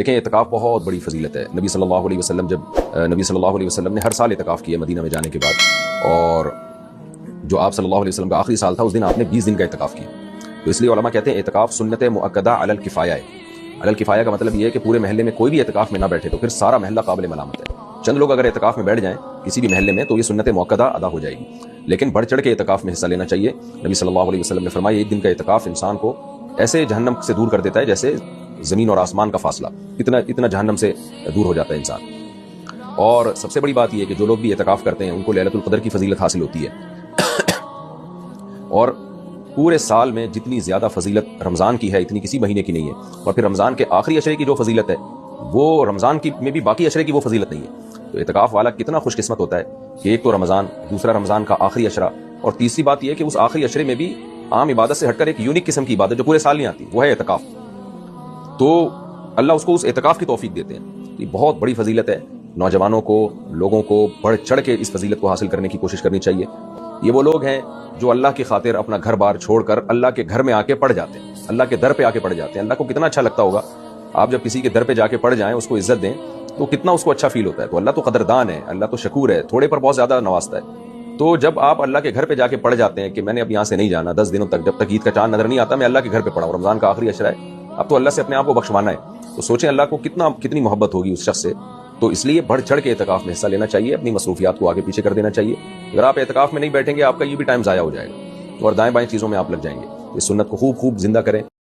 دیکھیں اعتکاف بہت بڑی فضیلت ہے۔ نبی صلی اللہ علیہ وسلم نبی صلی اللہ علیہ وسلم نے ہر سال اعتکاف کیا مدینہ میں جانے کے بعد، اور جو آپ صلی اللہ علیہ وسلم کا آخری سال تھا اس دن آپ نے 20 دن کا اعتکاف کیا۔ تو اس لیے علماء کہتے ہیں اعتکاف سنت مؤکدہ علی الکفایہ ہے۔ علی الکفایہ کا مطلب یہ ہے کہ پورے محلے میں کوئی بھی اعتکاف میں نہ بیٹھے تو پھر سارا محلہ قابل ملامت ہے۔ چند لوگ اگر اعتکاف میں بیٹھ جائیں کسی بھی محلے میں تو یہ سنت مؤکدہ ادا ہو جائے گی، لیکن بڑھ چڑھ کے اعتکاف میں حصہ لینا چاہیے۔ نبی صلی اللہ علیہ وسلم نے فرمایا ایک دن کا اعتکاف انسان کو ایسے جہنم سے دور کر دیتا ہے جیسے زمین اور آسمان کا فاصلہ، اتنا جہنم سے دور ہو جاتا ہے انسان۔ اور سب سے بڑی بات یہ ہے کہ جو لوگ بھی اعتکاف کرتے ہیں ان کو لیلۃ القدر کی فضیلت حاصل ہوتی ہے، اور پورے سال میں جتنی زیادہ فضیلت رمضان کی ہے اتنی کسی مہینے کی نہیں ہے۔ اور پھر رمضان کے آخری عشرے کی جو فضیلت ہے وہ رمضان کی میں بھی باقی عشرے کی وہ فضیلت نہیں ہے۔ تو اعتکاف والا کتنا خوش قسمت ہوتا ہے کہ ایک تو رمضان، دوسرا رمضان کا آخری عشرہ، اور تیسری بات یہ ہے کہ اس آخری عشرے میں بھی عام عبادت سے ہٹ کر ایک یونیک قسم کی عبادت جو پورے سال نہیں آتی، وہ ہے اعتکاف۔ تو اللہ اس کو اس اعتکاف کی توفیق دیتے ہیں۔ یہ بہت بڑی فضیلت ہے، نوجوانوں کو، لوگوں کو بڑھ چڑھ کے اس فضیلت کو حاصل کرنے کی کوشش کرنی چاہیے۔ یہ وہ لوگ ہیں جو اللہ کی خاطر اپنا گھر بار چھوڑ کر اللہ کے گھر میں آ کے پڑھ جاتے ہیں، اللہ کے در پہ آ کے پڑھ جاتے ہیں۔ اللہ کو کتنا اچھا لگتا ہوگا آپ جب کسی کے در پہ جا کے پڑھ جائیں، اس کو عزت دیں تو کتنا اس کو اچھا فیل ہوتا ہے۔ تو اللہ تو قدردان ہے، اللہ تو شکور ہے، تھوڑے پر بہت زیادہ نوازتا ہے۔ تو جب آپ اللہ کے گھر پہ جا کے پڑھ جاتے ہیں کہ میں نے اب یہاں سے نہیں جانا 10 دنوں تک، جب تک عید کا چاند نظر نہیں آتا میں اللہ کے گھر پہ پڑھا ہوں، رمضان کا آخری عشرہ ہے، اب تو اللہ سے اپنے آپ کو بخشوانا ہے، تو سوچیں اللہ کو کتنی محبت ہوگی اس شخص سے۔ تو اس لیے بڑھ چڑھ کے اعتکاف میں حصہ لینا چاہیے، اپنی مصروفیات کو آگے پیچھے کر دینا چاہیے۔ اگر آپ اعتکاف میں نہیں بیٹھیں گے آپ کا یہ بھی ٹائم ضائع ہو جائے گا اور دائیں بائیں چیزوں میں آپ لگ جائیں گے۔ اس سنت کو خوب زندہ کریں،